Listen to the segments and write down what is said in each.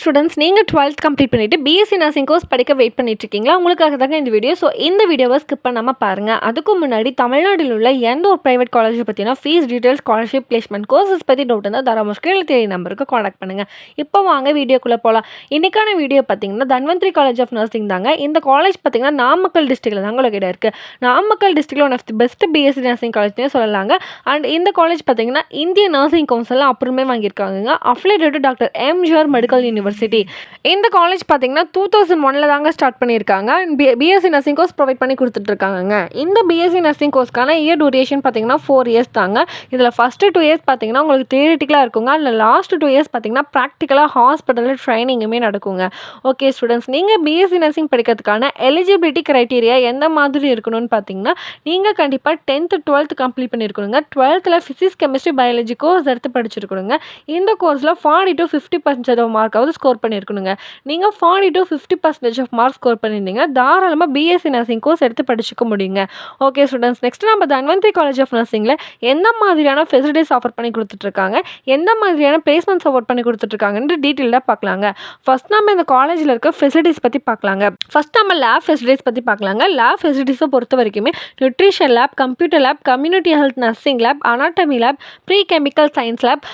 Students, நீங்கள் 12th complete பண்ணிவிட்டு BSc nursing course படிக்க வெயிட் பண்ணிட்டு இருக்கீங்களா? உங்களுக்காக தாங்க இந்த வீடியோ. ஸோ இந்த வீடியோவை ஸ்கிப் பண்ணாமல் பாருங்கள். அதுக்கு முன்னாடி தமிழ்நாட்டில் உள்ள எந்த ஒரு ப்ரைவேட் காலேஜை பற்றினா fees details, scholarship, placement, courses பற்றி டவுட் இருந்தால் தாராளமாக தேடி நம்பருக்கு காண்டாக்ட் பண்ணுங்கள். இப்போ வாங்க வீடியோக்குள்ளே போகலாம். இன்றைக்கான வீடியோ பார்த்தீங்கன்னா தன்வந்திரி காலேஜ் ஆஃப் நர்சிங் தாங்க. இந்த காலேஜ் பார்த்தீங்கன்னா நாமக்கல் டிஸ்ட்ரிக்டில் தாங்க லொகேட் இருக்குது. நாமக்கல் டிஸ்ட்ரிக்டில் one of the best BSc nursing காலேஜ்னே சொல்லலாங்க. அண்ட் இந்த காலேஜ் பார்த்தீங்கன்னா இந்திய நர்சிங் கவுன்சில் அப்புறமே வாங்கியிருக்காங்க. Affiliated doctor MGR medical university. இந்த காலேஜ் பார்த்தீங்கன்னா 2001 தாங்க ஸ்டார்ட் பண்ணியிருக்காங்க. பிஎஸ்சி நர்சிங் கோர்ஸ் ப்ரொவைட் பண்ணி கொடுத்துட்ருக்காங்க. இந்த பிஎஸ்சி நர்சிங் கோர்ஸ்க்கான இயர் டூரேஷன் பார்த்தீங்கன்னா 4 இயர்ஸ் தாங்க. இதில் ஃபஸ்ட்டு 2 இயர்ஸ் பார்த்தீங்கன்னா உங்களுக்கு தியரிட்டிக்கலாக இருக்குங்க. அதில் லாஸ்ட் 2 இயர்ஸ் பார்த்தீங்கன்னா ப்ராக்டிக்கலாக ஹாஸ்பிட்டலில் ட்ரைனிங்குமே நடக்குங்க. ஓகே ஸ்டூடெண்ட்ஸ், நீங்கள் பிஎஸ்சி நர்சிங் படிக்கிறதுக்கான எலிஜிபிலிட்டி க்ரைட்டீரியா எந்த மாதிரி இருக்கணும்னு பார்த்தீங்கன்னா நீங்கள் கண்டிப்பாக 10th 12th கம்ப்ளீட் பண்ணியிருக்கணுங்க. 12th physics, chemistry, biology course எடுத்து படிச்சிருக்கணுங்க. இந்த கோர்ஸில் 40 to 50% மார்க்காவது ஸ்கோர் பண்ணியிருக்கணுங்க. நீங்கள் 40 to 50% ஆஃப் மார்க் ஸ்கோர் பண்ணியிருந்தீங்கன்னா தாராளமாக பிஎஸ்சி நர்சிங் கோர்ஸ் எடுத்து படிச்சுக்க முடியுங்க. ஓகே ஸ்டூடெண்ட்ஸ், நெக்ஸ்ட் நம்ம தன்வந்திரி காலேஜ் ஆஃப் நர்சிங்கில் எந்த மாதிரியான ஃபெசிலிட்டிஸ் ஆஃபர் பண்ணி கொடுத்துட்ருக்காங்க, எந்த மாதிரியான பிளேஸ்மெண்ட் சப்போர்ட் பண்ணி கொடுத்துட்ருக்காங்கன்னு டீட்டெயிலாக பார்க்கலாங்க. ஃபஸ்ட் நம்ம இந்த காலேஜில் இருக்க ஃபெசிலிட்டிஸ் பற்றி பார்க்கலாங்க. ஃபஸ்ட் நம்ம லேப் ஃபெசிலிட்டிஸ் பற்றி பார்க்கலாங்க. லேப் ஃபெசிலிட்டிஸை பொறுத்த வரைக்குமே nutrition lab, computer lab, community health nursing lab, anatomy lab, pre chemical science lab,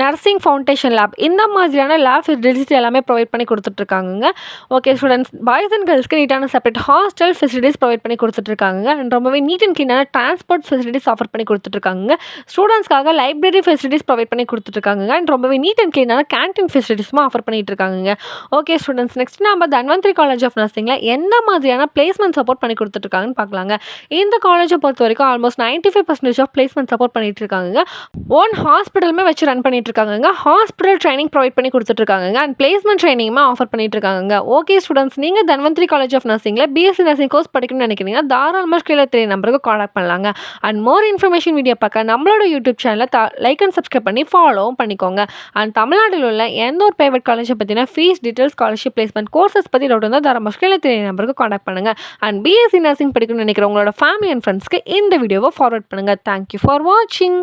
nursing foundation lab, இந்த மாதிரியான லேப் ஃபெசிலிட்டிஸ் எல்லாமே ப்ரொவைட் பண்ணி கொடுத்துட்ருக்காங்க. ஓகே ஸ்டூடெண்ட்ஸ், பாய்ஸ் அண்ட் கேர்ள்ஸ்க்கு நீட்டான செப்பரேட் ஹாஸ்டல் ஃபெசிலிட்டிஸ் ப்ரொவைட் பண்ணி கொடுத்துட்ருக்காங்க. அண்ட் ரொம்பவே நீட் அண்ட் க்ளீனான டிரான்ஸ்போர்ட் ஃபெசிலிட்டிஸ் ஆஃபர் பண்ணி கொடுத்துட்ருக்காங்க. ஸ்டூடெண்ட்ஸ்க்காக லைப்ரரி ஃபெசிலிட்டிஸ் ப்ரொவைட் பண்ணி கொடுத்துட்ருக்காங்க. அண்ட் ரொம்பவே நீட் அண்ட் க்ளீனான கேன்டீன் ஃபெசிலிட்டிஸும் ஆஃபர் பண்ணிட்டு இருக்காங்க. ஓகே ஸ்டூடெண்ட்ஸ், நெக்ஸ்ட் நம்ம தன்வந்திரி காலேஜ் ஆஃப் நர்சிங்கில் எந்த மாதிரியான பிளேஸ்மெண்ட் சப்போர்ட் பண்ணி கொடுத்துட்ருக்காங்கன்னு பார்க்கலாங்க. இந்த காலேஜை பொறுத்த வரைக்கும் ஆல்மோஸ்ட் 95% ஆஃப் பிளேஸ்மெண்ட் சப்போர்ட் பண்ணிட்டு இருக்காங்க. ஓன் ஹாஸ்பிட்டலுமே வச்சு ரன் பண்ணிட்டு இருக்காங்க. ஹாஸ்பிட்டல் ட்ரைனிங் ப்ரொவைட் பண்ணி கொடுத்துட்ருக்காங்க. அண்ட் பிளேஸ்மெண்ட் ட்ரைனிங்குமே ஆஃபர் பண்ணிட்டு இருக்காங்க. ஓகே ஸ்டூடெண்ட்ஸ், நீங்கள் தன்வந்திரி காலேஜ் ஆஃப் நர்சிங்கில் பிஎஸ்சி நர்சிங் கோர்ஸ் படிக்கணும்னு நினைக்கிறீங்க, தாராளமாக தெரிய நம்பருக்கு காண்டாக்ட் பண்ணலாங்க. அண்ட் மோர் இன்ஃபர்மேஷன் வீடியோ பார்க்க நம்மளோட யூடியூப் சேனலை லைக் அண்ட் சப்ஸ்கிரைப் பண்ணி ஃபாலோவும் பண்ணிக்கோங்க. அண்ட் தமிழ்நாட்டில் உள்ள எந்த ஒரு ப்ரைவேட் காலேஜை பற்றினா fees details, scholarship, placement, courses பற்றி டவுட் இருந்தால் தாராளமாக தெரிய நம்பருக்கு காண்டாக்ட் பண்ணுங்கள். அண்ட் பிஎஸ்சி நர்சிங் படிக்கணும்னு நினைக்கிற உங்களோட ஃபேமிலி அண்ட் ஃப்ரெண்ட்ஸ்க்கு இந்த வீடியோவை ஃபார்வர்ட் பண்ணுங்கள். தேங்க்யூ ஃபார் வாட்சிங்.